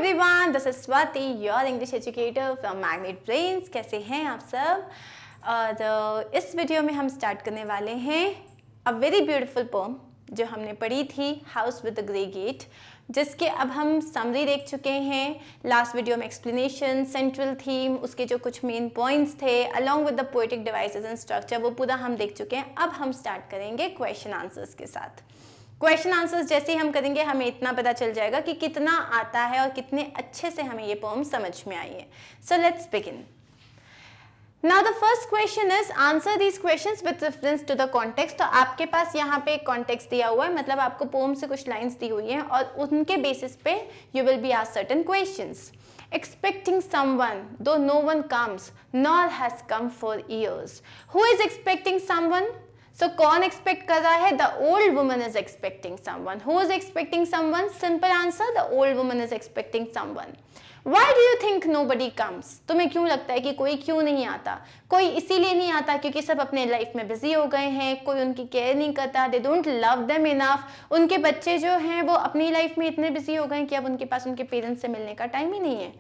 everyone, this is Swati, your English educator from Magnet Brains. कैसे हैं आप सब? और इस वीडियो में हम स्टार्ट करने वाले हैं अ वेरी ब्यूटीफुल पोम जो हमने पढ़ी थी, house with the grey gate, जिसके अब हम समरी देख चुके हैं. लास्ट वीडियो में एक्सप्लेनेशन, सेंट्रल थीम, उसके जो कुछ मेन पॉइंट्स थे along with the poetic devices and structure, वो पूरा हम देख चुके हैं. अब हम स्टार्ट करेंगे क्वेश्चन आंसर्स के साथ. क्वेश्चन आंसर्स जैसे ही हम करेंगे हमें इतना पता चल जाएगा कि कितना आता है और कितने अच्छे से हमें ये पोम समझ में आई है. So let's begin. Now the first question is answer these questions with reference to the context. तो आपके पास यहाँ पे एक context दिया हुआ है, मतलब आपको पोम से कुछ लाइन्स दी हुई हैं और उनके बेसिस पे you will be asked certain questions. Expecting someone, though no one comes, nor has come for years. Who is expecting someone? So कौन एक्सपेक्ट कर रहा है? The old woman is expecting someone. Who is expecting someone? Simple answer, the old woman is expecting someone. Why do you think nobody comes? तुम्हें क्यों लगता है कि कोई क्यों नहीं आता? कोई इसीलिए नहीं आता क्योंकि सब अपने लाइफ में बिजी हो गए हैं, कोई उनकी केयर नहीं करता, they don't love them enough. उनके बच्चे जो हैं वो अपनी लाइफ में इतने बिजी हो गए हैं कि अब उनके पास उनके पेरेंट्स से मिलने का टाइम ही नहीं है.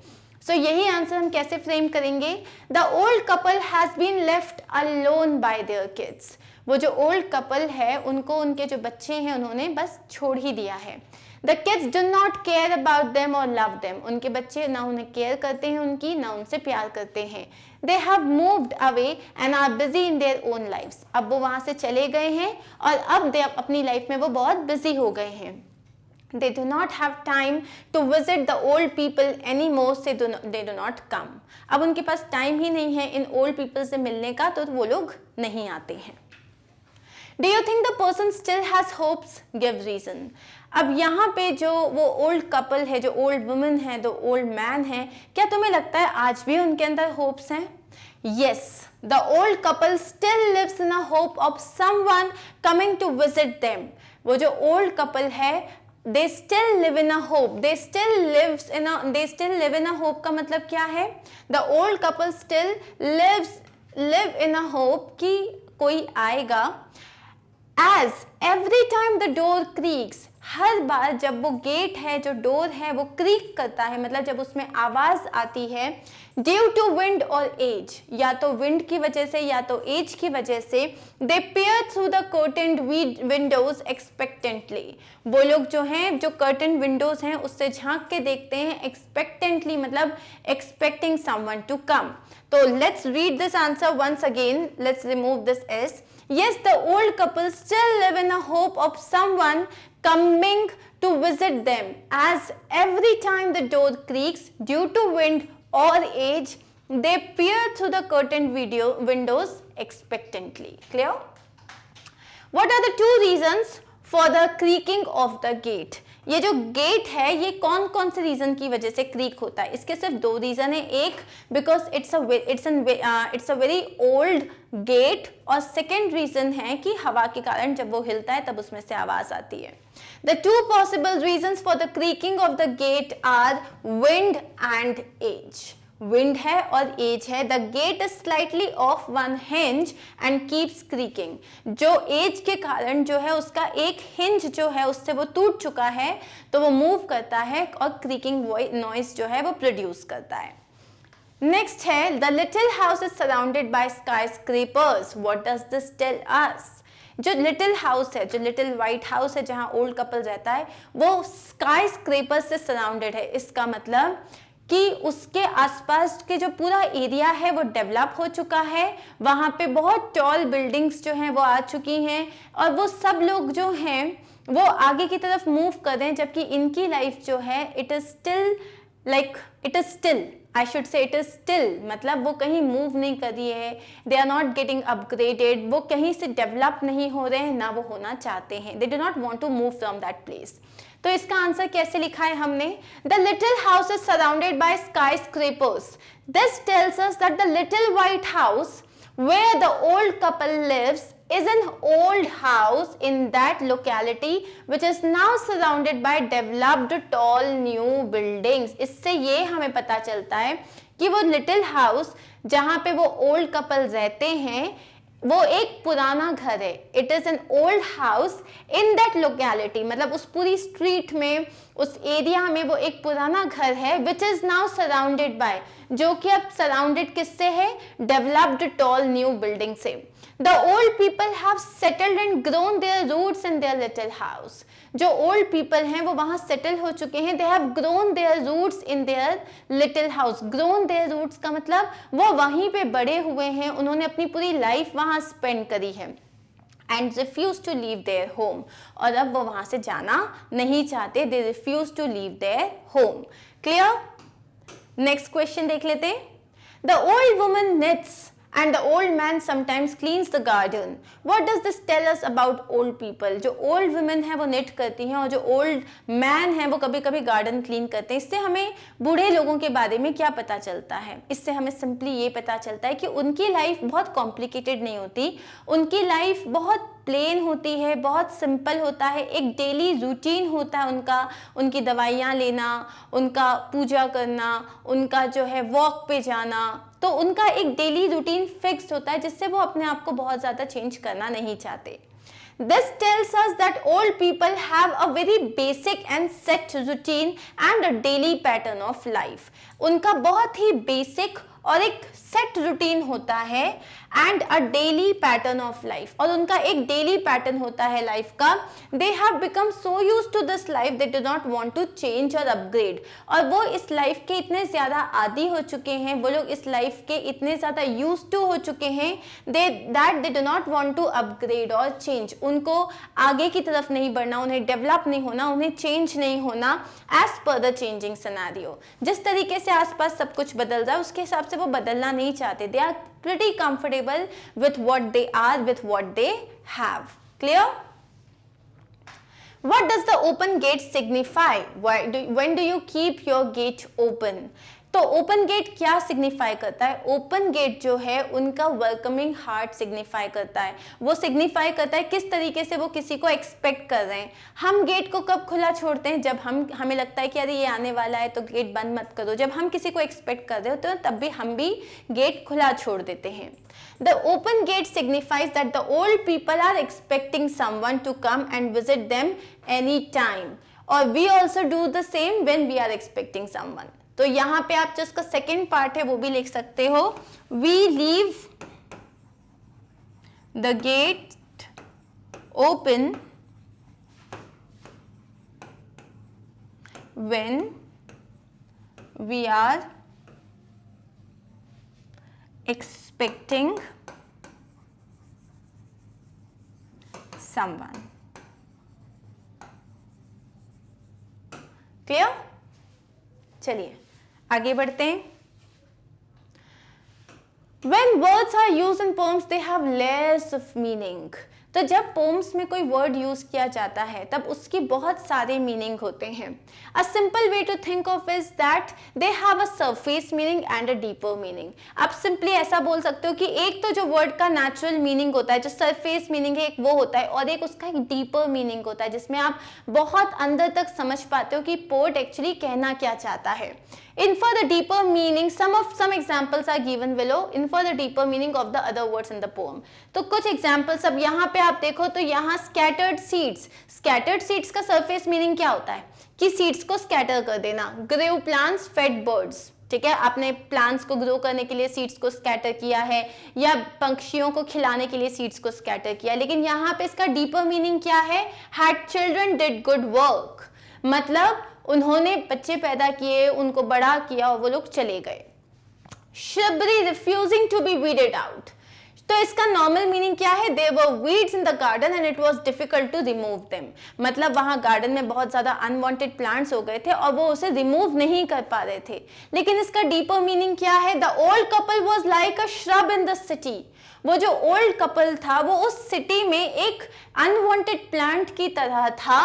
So यही आंसर हम कैसे फ्रेम करेंगे? The old couple has been left alone by their kids. वो जो ओल्ड कपल है उनको उनके जो बच्चे हैं उन्होंने बस छोड़ ही दिया है. The kids do not care about them or love them. उनके बच्चे ना उन्हें केयर करते हैं उनकी, ना उनसे प्यार करते हैं. They have moved away and are busy in their own lives. अब वो वहाँ से चले गए हैं और अब they अपनी लाइफ में वो बहुत बिजी हो गए हैं. They do not have time to visit the old people anymore, so they do not come. अब उनके पास टाइम ही नहीं है इन ओल्ड पीपल से मिलने का, तो वो लोग नहीं आते हैं. Do you think the person still has hopes? Give reason. अब यहाँ पे जो वो ओल्ड कपल है, जो ओल्ड वुमन है, जो ओल्ड मैन है, क्या तुम्हें लगता है आज भी उनके अंदर होप्स हैं? Yes, the old couple still lives in a hope of someone coming to visit them. वो जो ओल्ड कपल है, they still live in a hope. They still live in a hope का मतलब क्या है? The old couple still live in a hope कि कोई आएगा. As every time the door creaks, हर बार जब वो गेट है, जो डोर है, वो क्रीक करता है, मतलब जब उसमें आवाज आती है, ड्यू टू विंड और एज, या तो विंड की वजह से या तो एज की वजह से, दे पेयर थ्रू द कर्टेन्ड विंडोज एक्सपेक्टेंटली. वो लोग जो हैं, जो कर्टेन विंडोज हैं, उससे झांक के देखते हैं एक्सपेक्टेंटली, मतलब एक्सपेक्टिंग समवन टू कम. तो let's read this answer once again. Let's remove this S. Yes, the old couple still live in a hope of someone coming to visit them, as every time the door creaks due to wind or age, they peer through the curtained windows expectantly. Clear? What are the two reasons for the creaking of the gate? ये जो gate है ये कौन कौन से reason की वजह से क्रीक होता है? इसके सिर्फ दो रीजन है. एक, because it's a very old gate, और सेकेंड रीजन है कि हवा के कारण जब वो हिलता है तब उसमें से आवाज आती है. The two possible reasons for the creaking of the gate are wind and age. Wind है और एज है. The gate is slightly off one hinge and keeps creaking. जो एज के कारण जो है उसका एक हिंज जो है उससे वो टूट चुका है, तो वो मूव करता है और क्रीकिंग नॉइज जो है वो प्रोड्यूस करता है. नेक्स्ट है, the little house is surrounded by skyscrapers. What does this tell us? जो लिटिल हाउस है, जो लिटिल व्हाइट हाउस है जहां ओल्ड कपल रहता है, वो स्काई स्क्रेपर्स से सराउंडेड है. इसका मतलब कि उसके आसपास के जो पूरा एरिया है वो डेवलप हो चुका है, वहाँ पे बहुत टॉल बिल्डिंग्स जो हैं वो आ चुकी हैं और वो सब लोग जो हैं वो आगे की तरफ मूव कर रहे हैं, जबकि इनकी लाइफ जो है it is still I should say it is still, मतलब वो कहीं मूव नहीं कर रही है. They are not getting upgraded. वो कहीं से डेवलप नहीं हो रहे हैं, ना वो होना चाहते हैं. They do not want to move from that place. तो इसका आंसर कैसे लिखा है हमने? The little house is surrounded by skyscrapers. This tells us that the little white house where the old couple lives is an old house in that locality which is now surrounded by developed tall new buildings. इससे ये हमें पता चलता है कि वो little house जहाँ पे वो ओल्ड कपल रहते हैं वो एक पुराना घर है, it is an old house in that locality, मतलब उस पूरी स्ट्रीट में, उस एरिया में वो एक पुराना घर है, which is now surrounded by, जो कि अब सराउंडेड किससे है, डेवलप्ड टॉल न्यू बिल्डिंग से। The old people have settled and grown their roots in their little house, जो ओल्ड पीपल हैं वो वहां सेटल हो चुके हैं, they have grown their roots in their little house. Grown their roots का मतलब वो वहीं पे बड़े हुए हैं, उन्होंने अपनी पूरी लाइफ वहां स्पेंड करी है। And refuse to leave their home, और अब वो वहां से जाना नहीं चाहते, they refuse to leave their home. Clear? Next question देख लेते हैं। The old woman knits and the old man sometimes cleans the garden. What does this tell us about old people? जो old women है वो knit करती हैं, और जो old man है वो कभी कभी गार्डन क्लीन करते हैं। इससे हमें बूढ़े लोगों के बारे में क्या पता चलता है? इससे हमें सिंपली ये पता चलता है कि उनकी लाइफ बहुत कॉम्प्लिकेटेड नहीं होती, उनकी लाइफ बहुत प्लेन होती है, बहुत सिंपल होता है, एक डेली रूटीन होता है उनका, उनकी दवाइयाँ लेना, उनका पूजा करना, उनका जो है वॉक पे जाना, तो उनका एक डेली रूटीन फिक्स्ड होता है, जिससे वो अपने आप को बहुत ज़्यादा चेंज करना नहीं चाहते। This tells us that old people have a very basic and set routine and a daily pattern of life. उनका बहुत ही बेसिक और एक सेट रूटीन होता है and a daily pattern of life, और उनका एक डेली पैटर्न होता है लाइफ का। They have become so use to this life they do not want to change और अपग्रेड, और वो इस लाइफ के इतने ज्यादा आदी हो चुके हैं, वो लोग इस लाइफ के इतने ज्यादा यूज टू हो चुके हैं that they do not want to upgrade और चेंज। उनको आगे की तरफ नहीं बढ़ना, उन्हें डेवलप नहीं होना, उन्हें चेंज नहीं होना as per the changing scenario. जिस तरीके से आसपास सब कुछ बदल रहा है उसके हिसाब से वो बदलना नहीं चाहते। They are pretty comfortable with what they are, with what they have. Clear? What does the open gate signify? When do you keep your gate open? तो ओपन गेट क्या सिग्निफाई करता है? ओपन गेट जो है उनका welcoming heart signify करता है। वो सिग्निफाई करता है किस तरीके से वो किसी को एक्सपेक्ट कर रहे हैं। हम गेट को कब खुला छोड़ते हैं? जब हमें लगता है कि अरे ये आने वाला है तो गेट बंद मत करो। जब हम किसी को एक्सपेक्ट कर रहे होते हैं तब भी हम भी गेट खुला छोड़ देते हैं। The open gate signifies that the old people are expecting someone to come and visit them anytime, or we also do the same when we are expecting someone. तो यहाँ पे आप जो इसका सेकेंड पार्ट है वो भी लिख सकते हो, we leave the gate open when we are expecting someone. Clear? चलिए आगे बढ़ते हैं। When words are used in poems, they have layers of meaning. तो जब पोम्स में कोई वर्ड यूज किया जाता है तब उसकी बहुत सारे मीनिंग होते हैं। A simple way to think of is that they have a surface meaning and a deeper meaning. आप सिंपली ऐसा बोल सकते हो कि एक तो जो वर्ड का नेचुरल मीनिंग होता है, जो सरफेस मीनिंग है, एक वो होता है, और एक उसका एक डीपर मीनिंग होता है जिसमें आप बहुत अंदर तक समझ पाते हो कि पोएट एक्चुअली कहना क्या चाहता है। In for the deeper meaning, some examples are given below. In for the deeper meaning of the other words in the poem. तो कुछ examples अब यहाँ पे आप देखो तो यहाँ scattered seeds. Scattered seeds का surface meaning क्या होता है? कि seeds को scatter कर देना. Grew plants fed birds. ठीक है, आपने प्लांट्स को ग्रो करने के लिए सीड्स को स्कैटर किया है, या पंछियों को खिलाने के लिए सीड्स को स्कैटर किया। लेकिन यहाँ पे इसका डीपर मीनिंग क्या है? Had children did good work, मतलब उन्होंने बच्चे पैदा किए, उनको बड़ा किया और वो लोग चले गए। Shrubbery refusing to be weeded out, तो इसका नॉर्मल मीनिंग क्या है? There were weeds in the garden and it was difficult to remove them, मतलब वहां गार्डन में बहुत ज्यादा अनवांटेड प्लांट्स हो गए थे और वो उसे रिमूव नहीं कर पा रहे थे। लेकिन इसका डीपर मीनिंग क्या है? The old couple was like a shrub in the city, वो जो ओल्ड कपल था वो उस सिटी में एक अनवांटेड प्लांट की तरह था,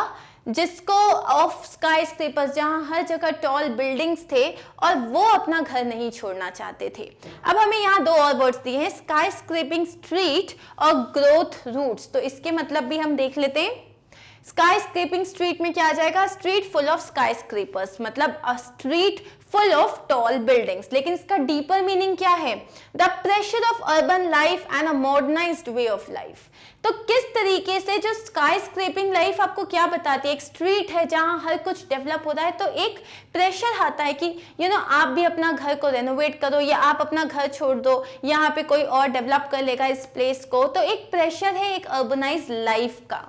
जिसको ऑफ स्काई स्क्रेपर्स, जहां हर जगह टॉल बिल्डिंग्स थे और वो अपना घर नहीं छोड़ना चाहते थे। अब हमें यहाँ दो और वर्ड्स दिए हैं, स्काई स्क्रेपिंग स्ट्रीट और ग्रोथ रूट्स, तो इसके मतलब भी हम देख लेते हैं। स्काई स्क्रेपिंग स्ट्रीट में क्या आ जाएगा, स्ट्रीट फुल ऑफ स्काई स्क्रेपर्स, मतलब a street full of tall buildings. लेकिन इसका डीपर मीनिंग क्या है, the pressure of urban life and a modernised way of life. तो किस तरीके से जो स्काई स्क्रेपिंग लाइफ आपको क्या बताती है, एक स्ट्रीट है जहां हर कुछ डेवलप हो रहा है, तो एक प्रेशर आता है कि आप भी अपना घर को रेनोवेट करो, या आप अपना घर छोड़ दो, यहाँ पे कोई और डेवलप कर लेगा इस प्लेस को। तो एक प्रेशर है एक अर्बनाइज लाइफ का।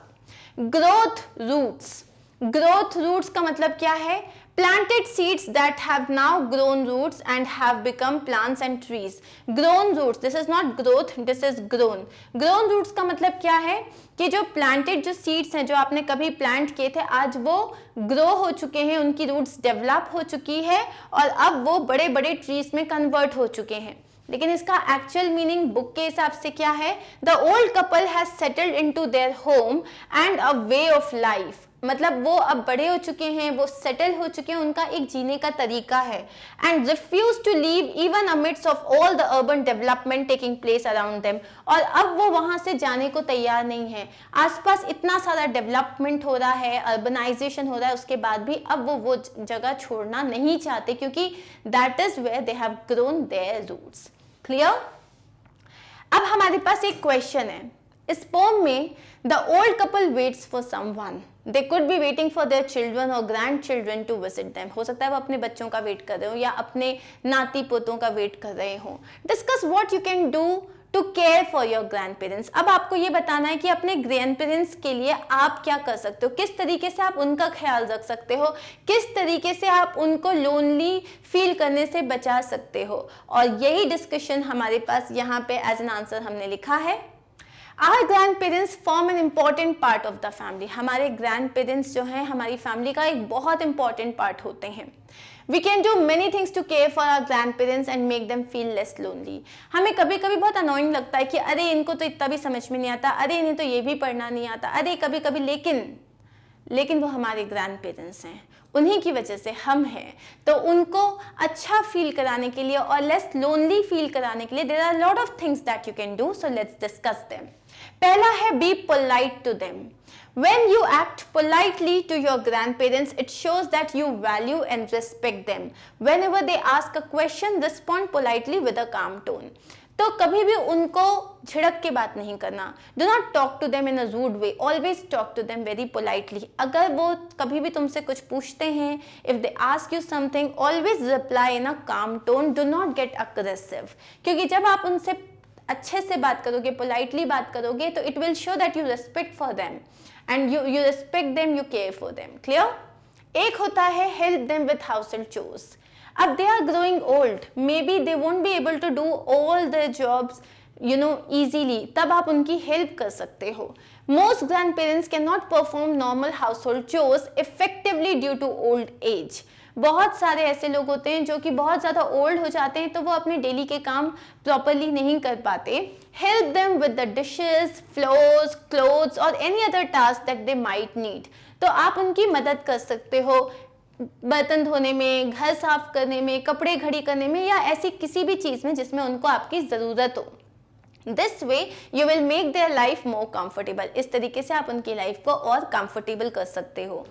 ग्रोथ रूट्स, ग्रोथ रूट्स का मतलब क्या है, planted seeds that have now grown roots and have become plants and trees. Grown roots, this is not growth, this is grown. Grown roots का मतलब क्या है कि जो planted जो seeds हैं, जो आपने कभी plant किए थे, आज वो grow हो चुके हैं, उनकी roots develop हो चुकी है और अब वो बड़े बड़े trees में convert हो चुके हैं। लेकिन इसका एक्चुअल मीनिंग बुक के हिसाब से क्या है, the old couple has settled into their home and a way of life, मतलब वो अब बड़े हो चुके हैं, वो सेटल हो चुके हैं, उनका एक जीने का तरीका है। And refuse to leave even amidst of all the urban development taking place around them, और अब वो वहां से जाने को तैयार नहीं है। आसपास इतना सारा डेवलपमेंट हो रहा है, अर्बनाइजेशन हो रहा है, उसके बाद भी अब वो जगह छोड़ना नहीं चाहते, क्योंकि that is where they have grown their roots. Clear? अब हमारे पास एक क्वेश्चन है इस पोम में, the old couple waits for someone, they could be waiting for their children और grand children to visit them. हो सकता है वो अपने बच्चों का वेट कर रहे हो या अपने नाती पोतों का वेट कर रहे हो। Discuss what you can do to care for your grand parents. अब आपको ये बताना है कि अपने ग्रैंड पेरेंट्स के लिए आप क्या कर सकते हो, किस तरीके से आप उनका ख्याल रख सकते हो, किस तरीके से आप उनको लोनली फील करने से बचा सकते हो। और यही डिस्कशन हमारे पास यहाँ पे एज एन आंसर हमने लिखा है। Our grandparents form an important part of the family. हमारे grandparents जो हैं हमारी फैमिली का एक बहुत important part होते हैं। We can do many things to care for our grandparents and make them feel less lonely. हमें कभी कभी बहुत annoying लगता है कि अरे इनको तो इतना भी समझ में नहीं आता, अरे इन्हें तो ये भी पढ़ना नहीं आता, अरे कभी कभी, लेकिन वो हमारे ग्रैंड पेरेंट्स हैं, उन्हीं की वजह से हम हैं। तो उनको अच्छा फील कराने के लिए और लेस लोनली फील कराने के लिए there are lot of things that you can do, so let's discuss them. पहला है be polite to them. When you act politely to your grandparents, it shows that you value and respect them. Whenever they ask a question, respond politely with a calm tone. तो कभी भी उनको झिड़क के बात नहीं करना। Do not talk to them in a rude way. Always talk to them very politely. अगर वो कभी भी तुमसे कुछ पूछते हैं, if they ask you something, always reply in a calm tone. Do not get aggressive. क्योंकि जब आप उनसे अच्छे से बात करोगे, पोलाइटली बात करोगे, तो it will show that you respect for them and you respect them, you care for them. Clear? एक होता है help them with household chores. अब they are growing old, maybe they won't be able to do all their jobs easily, तब आप उनकी help कर सकते हो। Most grandparents cannot perform normal household chores effectively due to old age. बहुत सारे ऐसे लोग होते हैं जो कि बहुत ज़्यादा ओल्ड हो जाते हैं, तो वो अपने डेली के काम प्रॉपरली नहीं कर पाते। Help them with the dishes, floors, clothes और any other task that they might need. तो आप उनकी मदद कर सकते हो बर्तन धोने में, घर साफ करने में, कपड़े घड़ी करने में, या ऐसी किसी भी चीज़ में जिसमें उनको आपकी ज़रूरत हो। This way you will make their life more comfortable. इस तरीके से आप उनकी लाइफ को और कंफर्टेबल कर सकते हो।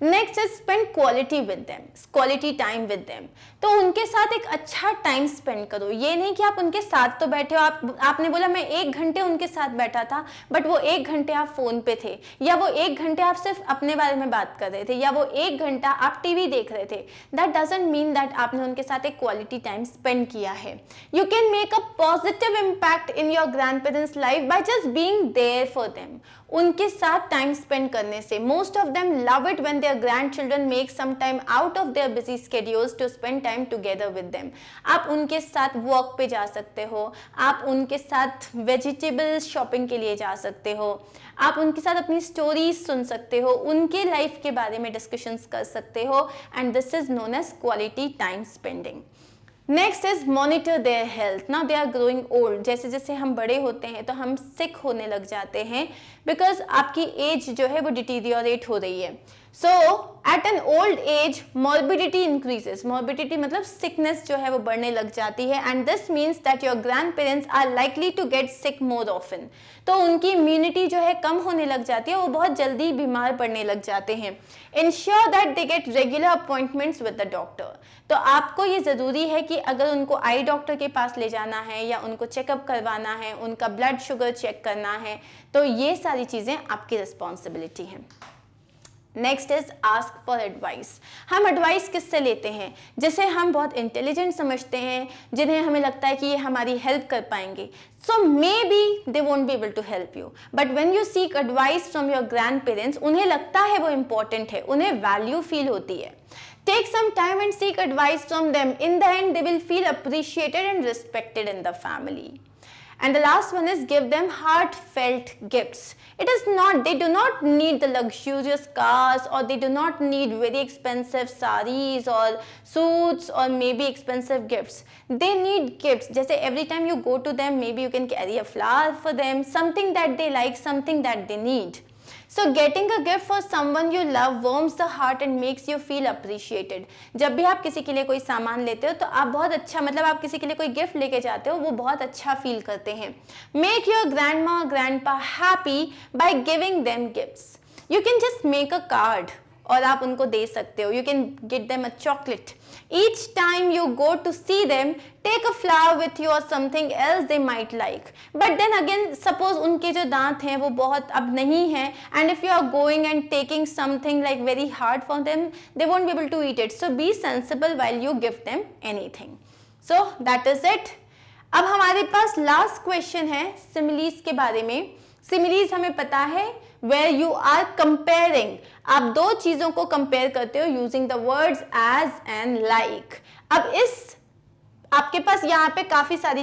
Next is spend quality with them, quality time with them. तो उनके साथ एक अच्छा टाइम स्पेंड करो। ये नहीं कि आप उनके साथ तो बैठे हो, आपने बोला मैं 1 घंटे उनके साथ बैठा था, बट वो 1 घंटे आप फोन पे थे, या वो 1 घंटे आप सिर्फ अपने बारे में बात कर रहे थे, या वो 1 घंटा आप टीवी देख रहे थे। दैट डजंट मीन दैट आपने उनके साथ एक क्वालिटी टाइम स्पेंड किया है। You can make a positive impact in your grand parents life by just being there for them. उनके साथ टाइम स्पेंड करने से most of them love it when their grandchildren make some time out of their busy schedules to spend time together with them. आप उनके साथ walk पे जा सकते हो, आप उनके साथ वेजिटेबल शॉपिंग के लिए जा सकते हो, आप उनके साथ अपनी स्टोरीज सुन सकते हो, उनके लाइफ के बारे में डिस्कशंस कर सकते हो, and this is known as quality time spending. Next is monitor their health. Now they are growing old, जैसे जैसे हम बड़े होते हैं तो हम सिक होने लग जाते हैं, बिकॉज आपकी एज जो है वो डिटीरियोरेट हो रही है। So at an old age morbidity increases, morbidity मतलब सिकनेस जो है वो बढ़ने लग जाती है, and this means that your grand parents are likely to get sick more often, तो उनकी इम्यूनिटी जो है कम होने लग जाती है, वो बहुत जल्दी बीमार पड़ने लग जाते हैं। Ensure that they get regular appointments with the doctor, तो आपको ये ज़रूरी है कि अगर उनको आई डॉक्टर के पास ले जाना है या उनको चेकअप करवाना है, उनका ब्लड शुगर चेक करना है, तो ये सारी चीज़ें आपकी रिस्पॉन्सिबिलिटी हैं। Next is ask for advice. हम एडवाइस किससे लेते हैं? जिसे हम बहुत इंटेलिजेंट समझते हैं, जिन्हें हमें लगता है कि ये हमारी हेल्प कर पाएंगे। So maybe they won't be able to help you, but when you seek advice from your grand parents, उन्हें लगता है वो इंपॉर्टेंट है, उन्हें वैल्यू फील होती है। Take some time and seek advice from them. In the end, they will feel appreciated and respected in the family. And the last one is give them heartfelt gifts. It is not, they do not need the luxurious cars, or they do not need very expensive sarees or suits or maybe expensive gifts. They need gifts. Just every time you go to them, maybe you can carry a flower for them, something that they like, something that they need. So getting a gift for someone you love warms the heart and makes you feel appreciated. जब भी आप किसी के लिए कोई सामान लेते हो तो आप बहुत अच्छा, मतलब आप किसी के लिए कोई गिफ्ट लेके जाते हो, वो बहुत अच्छा फील करते हैं। Make your grandma or grandpa happy by giving them gifts. You can just make a card और आप उनको दे सकते हो। You can get them a chocolate. Each time you go to see them, take a flower with you or something else they might like. But then again, suppose उनके जो दांत हैं वो बहुत अब नहीं हैं, and if you are going and taking something like very hard for them, they won't be able to eat it. So be sensible while you give them anything. So that is it. अब हमारे पास last question है similes के बारे में। Similes हमें पता है where you are comparing, आप दो चीजों को कंपेयर करते हो using the words as and like. अब इस आपके पास यहाँ पे काफी सारी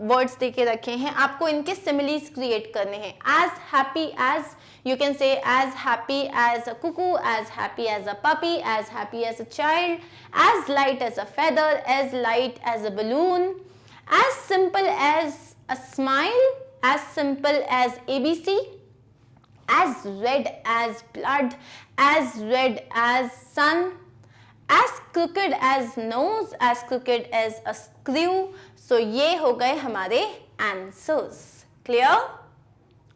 वर्ड्स देके रखे हैं, आपको इनके सिमिलीज क्रिएट करने हैं। As happy as, you can say as happy as a cuckoo, as happy as a puppy, as happy as a child, as light as a feather, as light as a balloon, as simple as a smile, as simple as ABC, as red as blood, as red as sun, as crooked as nose, as crooked as a screw. So ये हो गए हमारे answers. Clear?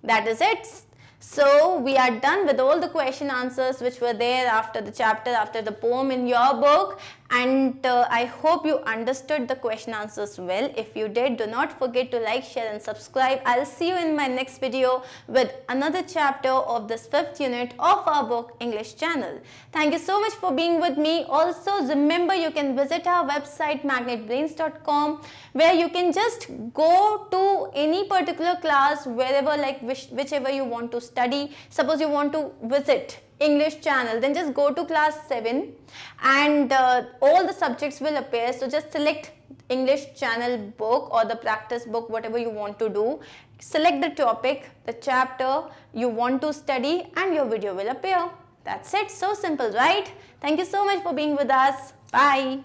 That is it. So we are done with all the question answers which were there after the chapter, after the poem in your book, and I hope you understood the question answers well. If you did, do not forget to like, share and subscribe. I'll see you in my next video with another chapter of this 5th unit of our book English Channel. Thank you so much for being with me. Also remember, you can visit our website magnetbrains.com, where you can just go to any particular class wherever, like whichever you want to study. Suppose you want to visit English Channel, then just go to class 7 and all the subjects will appear. So just select English Channel book or the practice book, whatever you want to do. Select the topic, the chapter you want to study, and your video will appear. That's it. So simple, right? Thank you so much for being with us. Bye.